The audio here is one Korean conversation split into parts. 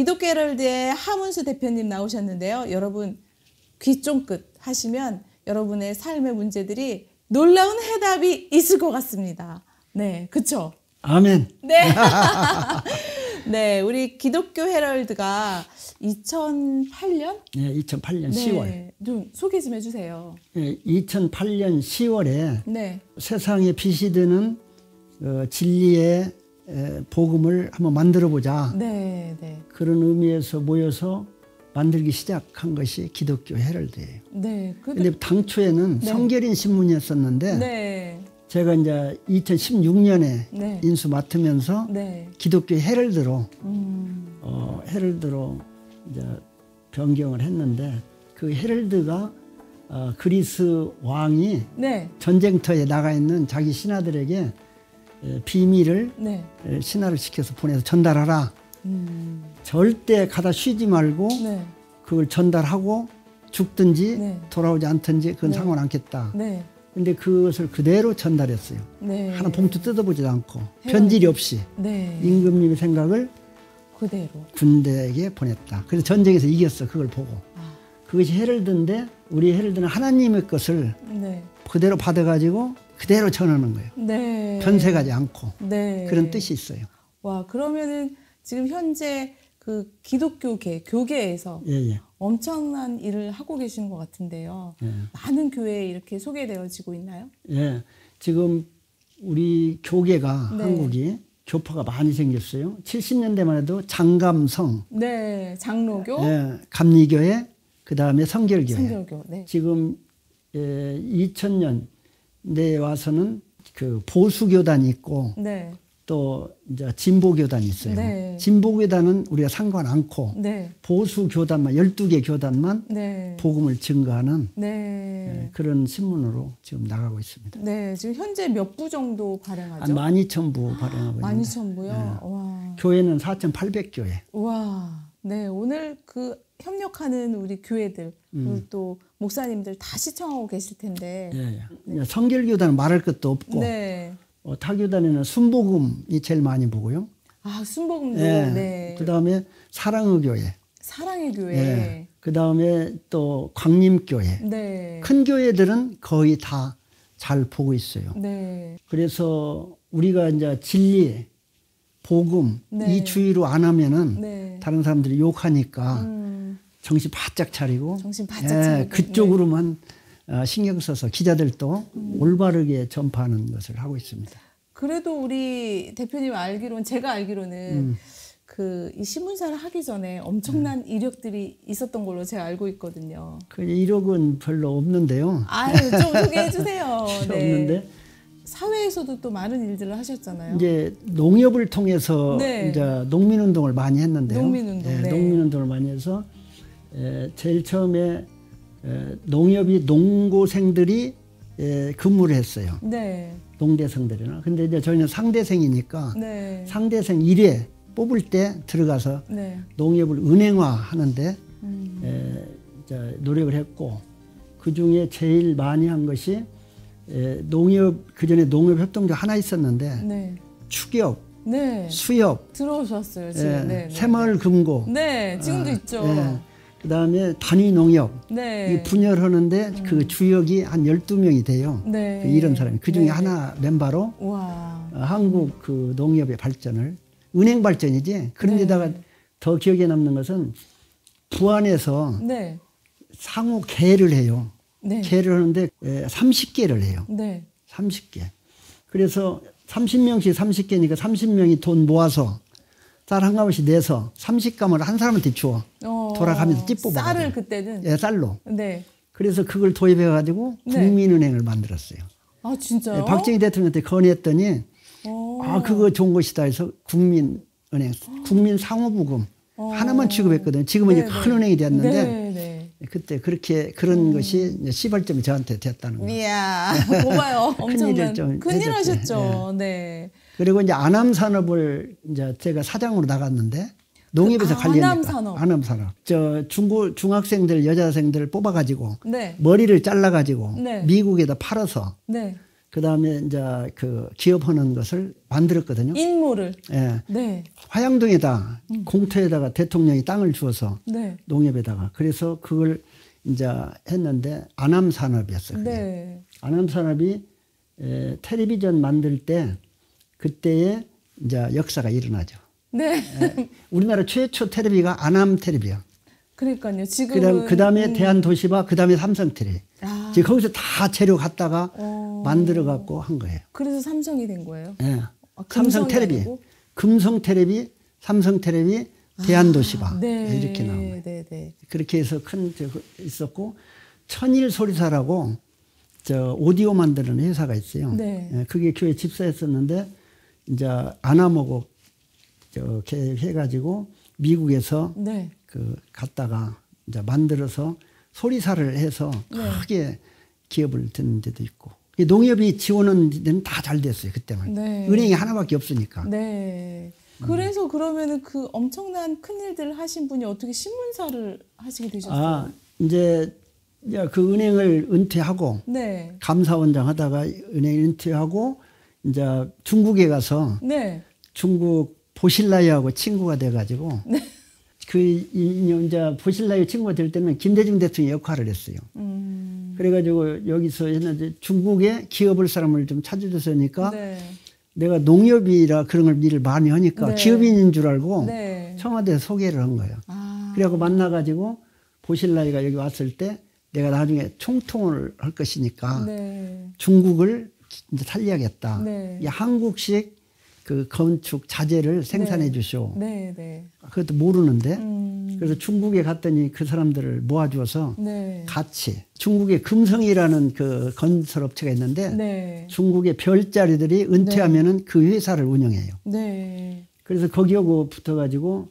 기독교 헤럴드의 하문수 대표님 나오셨는데요. 여러분 귀 쫑긋 하시면 여러분의 삶의 문제들이 놀라운 해답이 있을 것 같습니다. 네, 그쵸? 아멘. 네. 네, 우리 기독교 헤럴드가 2008년? 네, 2008년 네, 10월. 좀 소개 좀 해주세요. 네, 2008년 10월에 네. 세상에 빛이 되는 진리의 복음을 한번 만들어보자. 네, 네. 그런 의미에서 모여서 만들기 시작한 것이 기독교 헤럴드예요. 네. 근데 당초에는 네. 성결인 신문이었었는데 네. 제가 이제 2016년에 네. 인수 맡으면서 네. 기독교 헤럴드로 헤럴드로 이제 변경을 했는데 그 헤럴드가 그리스 왕이 네. 전쟁터에 나가 있는 자기 신하들에게 비밀을 네. 신하를 시켜서 보내서 전달하라. 절대 가다 쉬지 말고 네. 그걸 전달하고 죽든지 네. 돌아오지 않든지 그건 네. 상관 않겠다. 네. 근데 그것을 그대로 전달했어요. 네. 하나 봉투 뜯어보지도 않고 편지리 없이 네. 임금님의 생각을 그대로. 군대에게 보냈다. 그래서 전쟁에서 이겼어. 그걸 보고. 그것이 헤럴드인데 우리 헤럴드는 하나님의 것을 네. 그대로 받아가지고 그대로 전하는 거예요. 네. 변색하지 않고. 네. 그런 뜻이 있어요. 와, 그러면은 지금 현재 그 기독교계, 교계에서 예. 엄청난 일을 하고 계신 것 같은데요. 예. 많은 교회에 이렇게 소개되어지고 있나요? 예. 지금 우리 교계가 네. 한국이 교파가 많이 생겼어요. 70년대만 해도 장감성, 네, 장로교, 예, 감리교회, 그 다음에 성결교회. 성결교. 네. 지금 2000년대에 와서는 그 보수교단이 있고 네. 또 이제 진보교단이 있어요. 네. 진보교단은 우리가 상관 않고 네. 보수교단만 12개 교단만 네. 복음을 증거하는 네. 그런 신문으로 지금 나가고 있습니다. 네. 지금 현재 몇 부 정도 발행하죠? 한 12,000부 발행하고 있습니다. 12,000부요? 와. 교회는 4,800교회. 와. 네. 오늘 그 협력하는 우리 교회들, 그리고 또 목사님들 다 시청하고 계실 텐데. 예. 성결교단은 말할 것도 없고 네. 타교단에는 순복음이 제일 많이 보고요. 아, 순복음도. 예. 네. 그 다음에 사랑의 교회. 사랑의 교회. 예. 그 다음에 또 광림교회. 네. 큰 교회들은 거의 다 잘 보고 있어요. 네. 그래서 우리가 이제 진리, 복음 네. 이 주의로 안 하면은 네. 다른 사람들이 욕하니까 정신 바짝 차리고 정신 바짝 차리고. 그쪽으로만 신경 써서 기자들도 올바르게 전파하는 것을 하고 있습니다. 그래도 우리 대표님 알기로는, 제가 알기로는 이 신문사를 하기 전에 엄청난 이력들이 있었던 걸로 제가 알고 있거든요. 그 이력은 별로 없는데요. 아유, 좀 소개해 주세요. 네. 없는데 사회에서도 또 많은 일들을 하셨잖아요. 이제 농협을 통해서 네. 이제 농민운동을 많이 했는데요. 농민운동, 네. 농민운동을 많이 해서 제일 처음에 농협이 농고생들이 근무를 했어요. 네. 농대생들이나. 근데 이제 저희는 상대생이니까 네. 상대생 1회 뽑을 때 들어가서 네. 농협을 은행화하는데 노력을 했고, 그 중에 제일 많이 한 것이 농협, 그 전에 농협협동조 하나 있었는데 네. 축협, 네. 수협, 들어오셨어요, 지금. 네. 새마을금고, 네, 지금도 있죠. 그 다음에 단위농협, 네. 이 분열하는데 그 주역이 한 12명이 돼요. 네. 이런 사람이. 그 중에 네. 하나 멤버로 와. 한국 그 농협의 발전을, 은행 발전이지. 그런데다가 네. 더 기억에 남는 것은 부안에서 네. 상호 개를 해요. 네. 개를 하는데 30개를 해요. 네. 30개. 그래서 30명씩 30개니까 30명이 돈 모아서 쌀 한 가마씩 내서 30가마를 한 사람한테 주어. 돌아가면서 찌 뽑아. 쌀을 그때는? 예, 쌀로. 네. 그래서 그걸 도입해가지고 네. 국민은행을 만들었어요. 아, 진짜요? 박정희 대통령한테 건의했더니 그거 좋은 것이다 해서 국민은행, 국민상호부금 하나만 취급했거든요. 지금은 이제 큰 은행이 됐는데 네, 네. 그때 그렇게 그런 것이 시발점이 저한테 됐다는 거예요. 이야, 고마워요. 엄청난 큰일 하셨죠. 네. 그리고 이제 아남산업을 이제 제가 사장으로 나갔는데 농협에서 관리하니까. 아남산업. 아남산업. 저 중학생들, 여자생들을 뽑아가지고 네. 머리를 잘라가지고 네. 미국에다 팔아서 네. 그다음에 이제 그 기업하는 것을 만들었거든요. 인모를. 예. 네. 화양동에다 공터에다가 대통령이 땅을 주어서 네. 농협에다가 그래서 그걸 이제 했는데 안암산업이었어요. 그게. 네. 안암산업이 텔레비전 만들 때 그때에 이제 역사가 일어나죠. 네. 우리나라 최초 텔레비가 안암 텔레비야. 그러니까요. 지금은 그다음에 대한도시바, 그다음에 삼성텔레비. 아. 지금 거기서 다 재료 갖다가 만들어 갖고 한 거예요. 그래서 삼성이 된 거예요. 예. 아, 삼성텔레비, 아니고? 금성텔레비, 삼성텔레비, 대한도시바 네. 이렇게 나온 거예요. 네, 네. 그렇게 해서 큰 있었고 천일소리사라고 저 오디오 만드는 회사가 있어요. 네. 예, 그게 교회 집사했었는데 이제 안암하고 저 해가지고 미국에서 네. 그 갔다가 이제 만들어서 소리사를 해서 크게 기업을 든 데도 있고 농협이 지원하는 데는 다 잘 됐어요 그때만. 네. 은행이 하나밖에 없으니까. 네. 그래서 그러면은 그 엄청난 큰 일들을 하신 분이 어떻게 신문사를 하시게 되셨어요? 아 이제 그 은행을 은퇴하고 네. 감사원장 하다가 은행 은퇴하고 이제 중국에 가서 네. 중국 보실라이하고 친구가 돼가지고 그 이제 보실라이 친구가 될 때는 김대중 대통령 역할을 했어요. 그래가지고 여기서 했는데 중국에 기업을 사람을 좀 찾아줬으니까 네. 내가 농협이라 그런 걸 일을 많이 하니까 네. 기업인인 줄 알고 네. 청와대에 소개를 한 거예요. 아. 그래갖고 만나가지고 보실라이가 여기 왔을 때 내가 나중에 총통을 할 것이니까 네. 중국을 이제 살려야겠다. 네. 이 한국식 그 건축 자재를 생산해 주시오. 네, 네. 그것도 모르는데 그래서 중국에 갔더니 그 사람들을 모아주어서 네. 같이 중국의 금성이라는 그 건설 업체가 있는데 네. 중국의 별자리들이 은퇴하면은 그 회사를 운영해요. 네. 그래서 거기하고 붙어가지고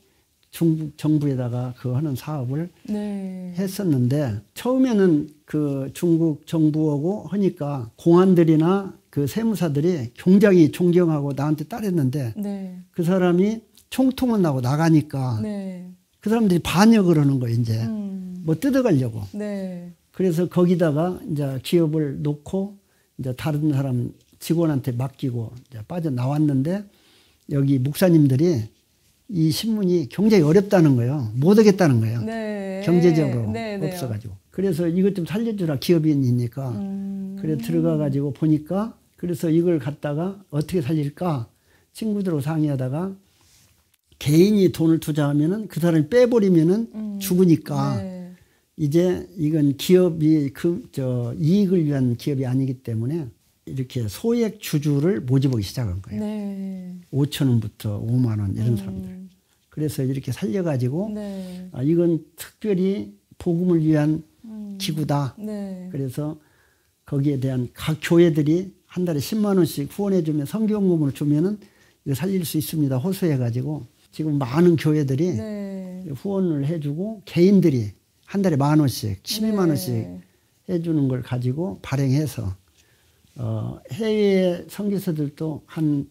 중국 정부에다가 그 하는 사업을 네. 했었는데 처음에는 그 중국 정부하고 하니까 공안들이나 그 세무사들이 굉장히 존경하고 나한테 따랐는데 네. 그 사람이 총통은 나고 나가니까 네. 그 사람들이 반역을 하는 거예요, 이제. 뭐 뜯어가려고. 네. 그래서 거기다가 이제 기업을 놓고 이제 다른 사람 직원한테 맡기고 이제 빠져나왔는데 여기 목사님들이 이 신문이 굉장히 어렵다는 거예요. 못 하겠다는 거예요. 네. 경제적으로 네, 네. 없어가지고. 그래서 이것 좀 살려주라, 기업인이니까. 그래 들어가가지고 보니까 그래서 이걸 갖다가 어떻게 살릴까 친구들하고 상의하다가 개인이 돈을 투자하면은 그 사람이 빼버리면은 죽으니까 네. 이제 이건 기업이 이익을 위한 기업이 아니기 때문에 이렇게 소액 주주를 모집하기 시작한 거예요. 네. 5천 원부터 5만 원 이런 사람들. 그래서 이렇게 살려가지고 네. 아, 이건 특별히 복음을 위한 기구다. 네. 그래서 거기에 대한 각 교회들이 한 달에 10만 원씩 후원해주면 성경금을 주면은 이거 살릴 수 있습니다. 호소해가지고 지금 많은 교회들이 네. 후원을 해주고 개인들이 한 달에 1만 원씩, 12만 네. 원씩 해주는 걸 가지고 발행해서 해외 선교사들도 한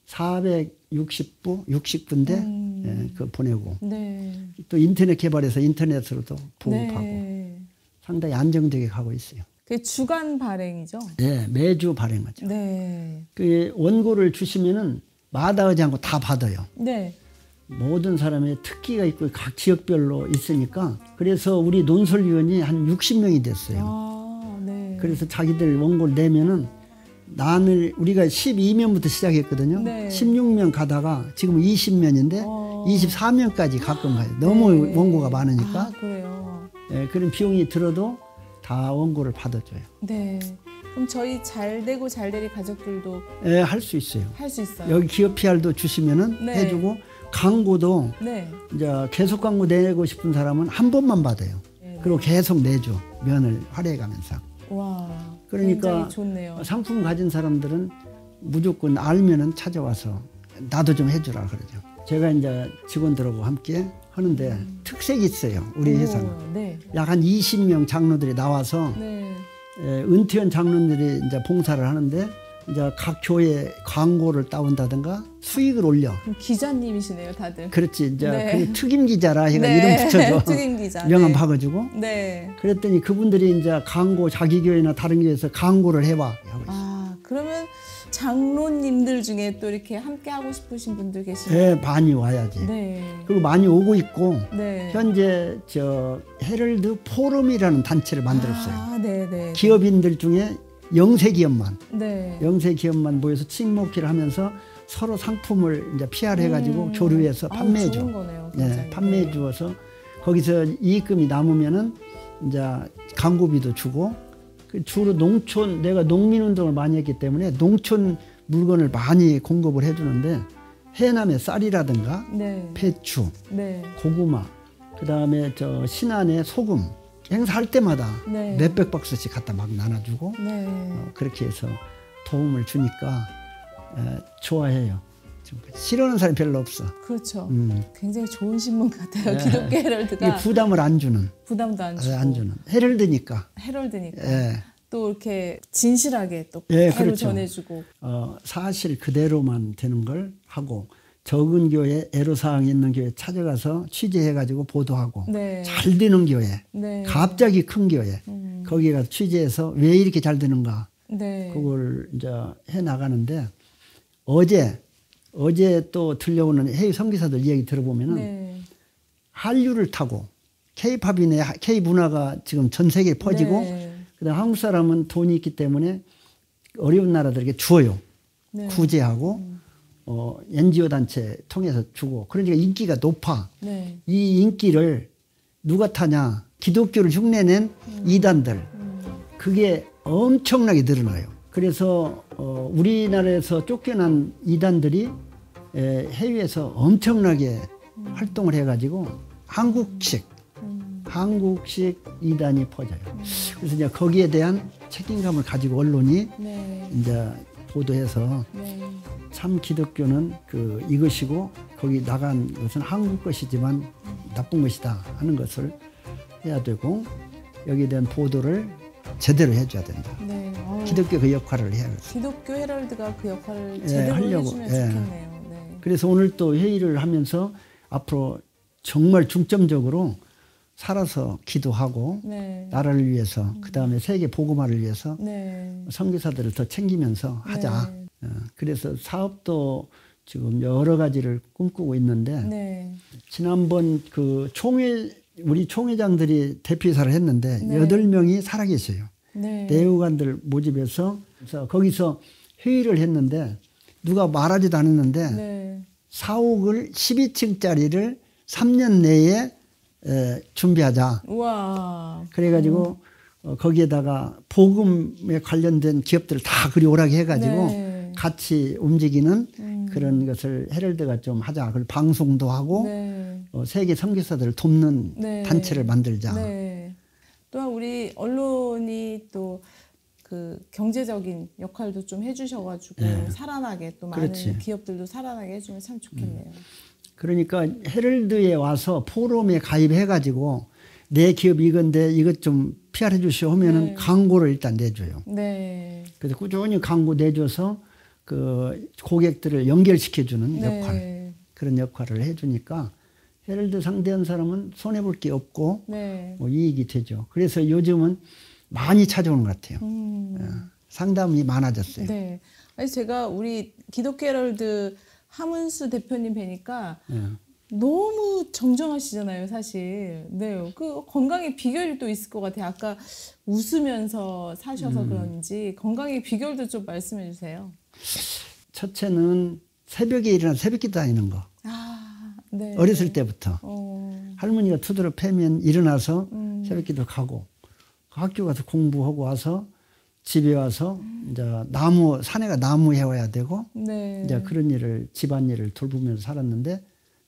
460부, 60부인데 예, 그거 보내고 네. 또 인터넷 개발해서 인터넷으로도 보급하고 네. 상당히 안정되게 가고 있어요. 그게 주간 발행이죠? 네, 매주 발행하죠. 네. 그 원고를 주시면은 마다하지 않고 다 받아요. 네. 모든 사람의 특기가 있고 각 지역별로 있으니까 그래서 우리 논설위원이 한 60명이 됐어요. 아, 네. 그래서 자기들 원고를 내면은 우리가 12면부터 시작했거든요. 네. 16면 가다가 지금 20면인데 24면까지 가끔 가요. 너무 네. 원고가 많으니까. 아, 그래요. 예, 그런 비용이 들어도 다 원고를 받아줘요. 네. 그럼 저희 잘 되고 잘 될 가족들도 예, 할 수 있어요. 할 수 있어요. 여기 기업 PR도 주시면은 네. 해주고 광고도 네. 이제 계속 광고 내고 싶은 사람은 한 번만 받아요. 네. 그리고 계속 내줘. 면을 활용해가면서. 와. 그러니까 굉장히 좋네요. 상품 가진 사람들은 무조건 알면은 찾아와서 나도 좀 해주라 그러죠. 제가 이제 직원들하고 함께 하는데 특색이 있어요. 우리 회사는. 오, 네. 약 한 20명 장로들이 나와서 네. 은퇴한 장로들이 이제 봉사를 하는데 이제 각 교회 광고를 따온다든가 수익을 올려. 그럼 기자님이시네요, 다들. 그렇지. 이제 네. 그 특임 기자라 해가 네. 이름 붙여줘. 특임 기자. 명함 네. 박아주고. 네. 그랬더니 그분들이 이제 광고 자기 교회나 다른 교회에서 광고를 해와. 하고 있어요. 아, 그러면 장로님들 중에 또 이렇게 함께 하고 싶으신 분들 계시나요? 예, 많이 와야지. 네. 그리고 많이 오고 있고 네. 현재 저 헤럴드 포럼이라는 단체를 만들었어요. 아, 네네. 기업인들 중에 영세 기업만 네. 모여서 친목회를 하면서 서로 상품을 이제 PR 해가지고 교류해서 판매해 줘. 좋은 거네요. 예, 굉장히. 판매해 주어서 거기서 이익금이 남으면은 이제 광고비도 주고 주로 농촌 내가 농민운동을 많이 했기 때문에 농촌 물건을 많이 공급을 해주는데 해남의 쌀이라든가 네. 배추, 네. 고구마, 그 다음에 저 신안의 소금 행사할 때마다 네. 몇백 박스씩 갖다 막 나눠주고 네. 그렇게 해서 도움을 주니까 좋아해요. 싫어하는 사람이 별로 없어. 그렇죠. 굉장히 좋은 신문 같아요. 네. 기독교 헤럴드가 이게 부담을 안 주는. 부담도 안 주고 안 주는. 헤럴드니까. 헤럴드니까 예. 또 이렇게 진실하게 또 예, 그대로 그렇죠. 전해주고 사실 그대로만 되는 걸 하고 적은 교회, 애로사항이 있는 교회 찾아가서 취재해가지고 보도하고 네. 잘 되는 교회, 네. 갑자기 큰 교회 거기에 가서 취재해서 왜 이렇게 잘 되는가 네. 그걸 이제 해 나가는데 어제 또 들려오는 해외 선교사들 이야기 들어보면은 네. 한류를 타고 K-팝이네 K 문화가 지금 전 세계에 퍼지고 네. 그다음 한국 사람은 돈이 있기 때문에 어려운 나라들에게 주어요. 네. 구제하고 NGO 단체 통해서 주고 그러니까 인기가 높아. 네. 이 인기를 누가 타냐? 기독교를 흉내낸 이단들. 그게 엄청나게 늘어나요. 그래서 우리나라에서 쫓겨난 이단들이 해외에서 엄청나게 활동을 해가지고 한국식 이단이 퍼져요. 그래서 이제 거기에 대한 책임감을 가지고 언론이 네. 이제 보도해서 네. 참 기독교는 이것이고 거기 나간 것은 한국 것이지만 나쁜 것이다 하는 것을 해야 되고 여기에 대한 보도를 제대로 해줘야 된다. 네. 기독교 그 역할을 해야겠어요. 기독교 헤럴드가 그 역할을 제대로 하려고, 해주면 좋겠네요. 네. 그래서 오늘 또 회의를 하면서 앞으로 정말 중점적으로 살아서 기도하고 네. 나라를 위해서 그다음에 세계 복음화를 위해서 네. 선교사들을 더 챙기면서 하자. 그래서 사업도 지금 여러 가지를 꿈꾸고 있는데 네. 지난번 우리 총회장들이 대표이사를 했는데 네. 8명이 살아계셔요. 네. 내후관들 모집해서 그래서 거기서 회의를 했는데 누가 말하지도 않았는데 네. 4억을 12층짜리를 3년 내에 준비하자. 우와. 그래가지고 거기에다가 복음에 관련된 기업들을 다 그리 오라게 해가지고 네. 같이 움직이는 그런 것을 헤럴드가 좀 하자. 그리고 방송도 하고 네. 세계 선교사들을 돕는 네. 단체를 만들자. 네. 또한 우리 언론이 또 그 경제적인 역할도 좀 해주셔가지고 살아나게 또 많은 그렇지. 기업들도 살아나게 해주면 참 좋겠네요. 그러니까 헤럴드에 와서 포럼에 가입해가지고 내 기업 이건데 이것 좀 PR해 주시오 하면은 네. 광고를 일단 내줘요. 네. 그래서 꾸준히 광고 내줘서 그 고객들을 연결시켜주는 네. 역할 그런 역할을 해주니까 헤럴드 상대한 사람은 손해볼 게 없고 네. 뭐 이익이 되죠. 그래서 요즘은 많이 찾아오는 것 같아요. 상담이 많아졌어요. 네. 아니 제가 우리 기독교 헤럴드 하문수 대표님 뵈니까 너무 정정하시잖아요, 사실. 네. 그 건강의 비결이 또 있을 것 같아요. 아까 웃으면서 사셔서 그런지 건강의 비결도 좀 말씀해 주세요. 첫째는 새벽에 일어나 새벽기도 다니는 거. 아, 네. 어렸을 때부터. 할머니가 투드러 패면 일어나서 새벽기도 가고 학교 가서 공부하고 와서 집에 와서 이제 산에가 나무 해와야 되고 네. 이제 그런 일을 집안일을 돌보면서 살았는데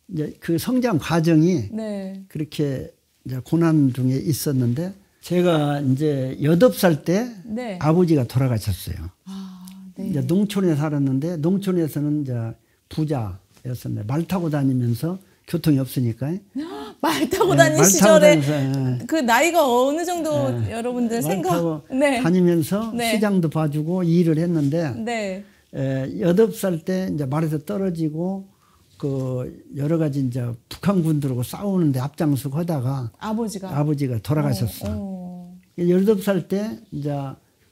이제 그 성장 과정이 네. 그렇게 이제 고난 중에 있었는데 제가 이제 8살 때 네. 아버지가 돌아가셨어요. 아, 네. 이제 농촌에 살았는데 농촌에서는 이제 부자였었는데 말 타고 다니면서 교통이 없으니까 말 타고 네, 다니는 말 타고 시절에 다니면서, 그 나이가 어느 정도 여러분들 말 생각 타고 네. 다니면서 네. 시장도 봐주고 일을 했는데 네. 8살 때 이제 말에서 떨어지고 그 여러 가지 이제 북한군들하고 싸우는데 앞장서고 하다가 아버지가 돌아가셨어. 18살 때 이제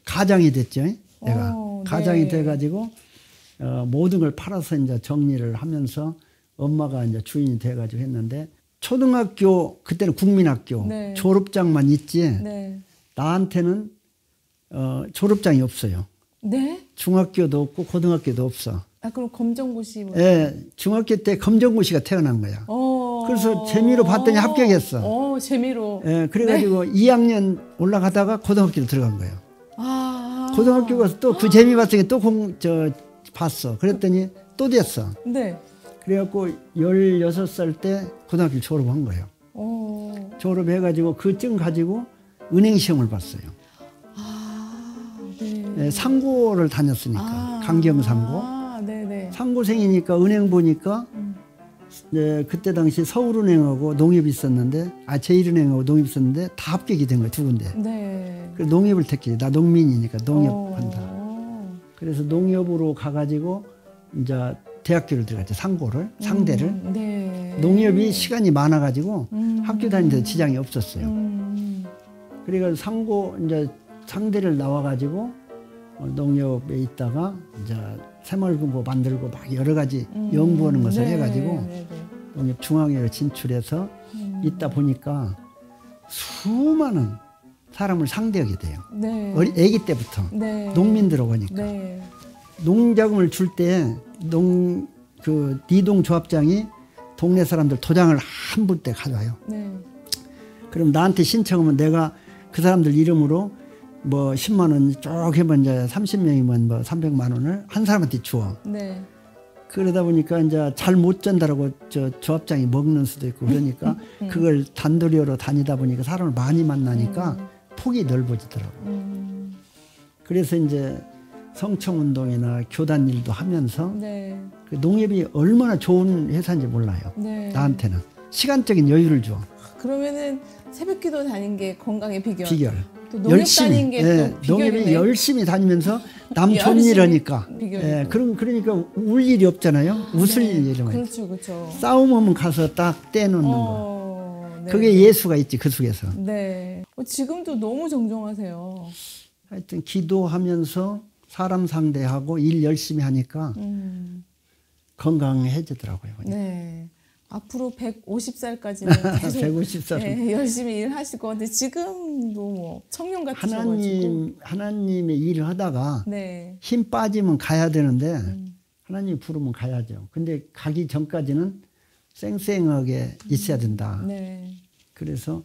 가장이 됐죠. 내가 네. 가장이 돼가지고 모든 걸 팔아서 이제 정리를 하면서 엄마가 이제 주인이 돼가지고 했는데 초등학교 그때는 국민학교 네. 졸업장만 있지 네. 나한테는 졸업장이 없어요. 네? 중학교도 없고 고등학교도 없어. 아, 그럼 검정고시 뭐. 예, 중학교 때 검정고시가 태어난 거야. 그래서 재미로 봤더니 합격했어. 재미로. 예, 그래가지고 2학년 올라가다가 고등학교로 들어간 거예요. 고등학교 가서 또 그 재미 봤으니 또 봤어. 그랬더니 또 됐어. 네. 그래갖고 16살 때 고등학교 졸업한 거예요. 졸업해가지고 그 증 가지고 은행 시험을 봤어요. 네. 예, 상고를 다녔으니까 강경상고. 네네. 상고생이니까 은행 보니까 그때 당시 서울은행하고 농협이 있었는데 제1은행하고 농협이 있었는데 다 합격이 된 거야 두 군데. 네. 그래서 농협을 택해. 나 농민이니까 농협 한다. 그래서 농협으로 가가지고 이제 대학교를 들어갔죠. 상대를. 네. 농협이 시간이 많아가지고 학교 다니는데 지장이 없었어요. 그래가지고 이제 상대를 나와가지고 농협에 있다가 이제 새마을금고 만들고 막 여러 가지 연구하는 것을 해가지고 농협 중앙회로 진출해서 있다 보니까 수많은 사람을 상대하게 돼요. 네. 아기 때부터 네. 농민들하고 하니까 네. 농자금을 줄 때 니동 조합장이 동네 사람들 도장을 한 볼 때 가져와요. 네. 그럼 나한테 신청하면 내가 그 사람들 이름으로 뭐 10만 원 쭉 해면 이제 30명이면 뭐 300만 원을 한 사람한테 주어. 네. 그러다 보니까 이제 잘 못 전달하고 조합장이 먹는 수도 있고 그러니까 그걸 단도리로 다니다 보니까 사람을 많이 만나니까 폭이 넓어지더라고요. 그래서 이제 성청운동이나 교단 일도 하면서 네. 그 농협이 얼마나 좋은 회사인지 몰라요. 네. 나한테는. 시간적인 여유를 줘. 그러면은 새벽기도 다닌 게 건강의 비결. 비결. 또 농협 다닌 게 또 농협이 비결이네. 열심히 다니면서 남 좋은 일 하니까. 비결. 그러니까 울 일이 없잖아요. 웃을 일이 많아요. 그렇죠, 그렇죠. 싸움하면 가서 딱 떼놓는 거. 네. 그게 예수가 있지 그 속에서. 네. 지금도 너무 정정하세요. 하여튼 기도하면서 사람 상대하고 일 열심히 하니까 건강해지더라고요. 네. 앞으로 150살까지는 계속 150살. 네, 열심히 일하실 것 같은데 지금도 뭐 청년 같으셔가지고 하나님의 일을 하다가 네. 힘 빠지면 가야 되는데 하나님이 부르면 가야죠. 근데 가기 전까지는 쌩쌩하게 있어야 된다. 네. 그래서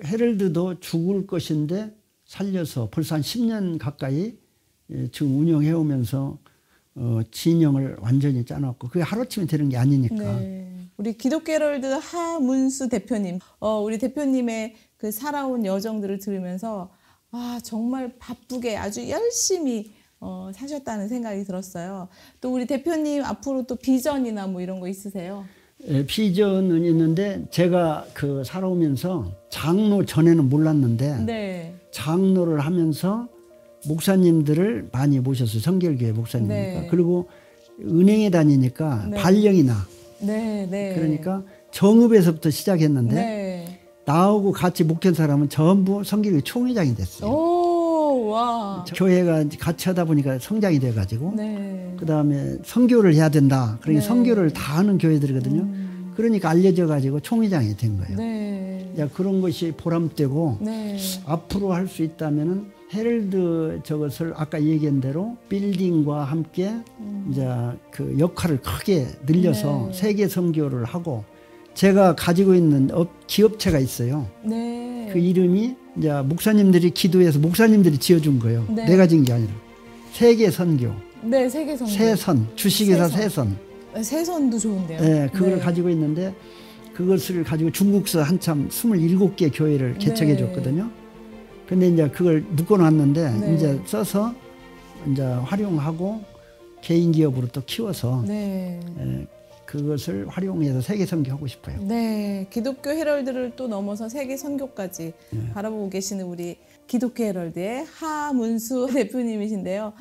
헤럴드도 죽을 것인데 살려서 벌써 한 10년 가까이 지금 운영해 오면서 진영을 완전히 짜놨고 그게 하루아침에 되는 게 아니니까. 네. 우리 기독교 헤럴드 하문수 대표님, 우리 대표님의 그 살아온 여정들을 들으면서 정말 바쁘게 아주 열심히 사셨다는 생각이 들었어요. 또 우리 대표님 앞으로 또 비전이나 뭐 이런 거 있으세요? 비전은 있는데 제가 살아오면서 장로 전에는 몰랐는데 네. 장로를 하면서 목사님들을 많이 모셨어요. 성결교회 목사님이니까. 네. 그리고 은행에 다니니까 네. 발령이 나. 네, 네. 그러니까 정읍에서부터 시작했는데 네. 나하고 같이 목회한 사람은 전부 성결교회 총회장이 됐어요. 오, 와. 교회가 같이 하다 보니까 성장이 돼가지고 네. 그다음에 선교를 해야 된다. 그러니까 네. 선교를 다 하는 교회들이거든요. 그러니까 알려져가지고 총회장이 된 거예요. 네. 야, 그런 것이 보람되고 네. 앞으로 할 수 있다면은 헤럴드 저것을 아까 얘기한 대로 빌딩과 함께 이제 그 역할을 크게 늘려서 네. 세계 선교를 하고 제가 가지고 있는 기업체가 있어요. 네. 그 이름이 이제 목사님들이 기도해서 목사님들이 지어준 거예요. 네. 내가 지은 게 아니라 세계 선교. 네, 세계 선교. 세선 주식회사 세선. 세선도 좋은데요. 네, 그걸 네. 가지고 있는데 그것을 가지고 중국서 한참 27개 교회를 개척해 줬거든요. 근데 이제 그걸 묶어놨는데 네. 이제 써서 이제 활용하고 개인 기업으로 또 키워서 네. 그것을 활용해서 세계 선교하고 싶어요. 네, 기독교 헤럴드를 또 넘어서 세계 선교까지 바라보고 계시는 우리 기독교 헤럴드의 하문수 대표님이신데요.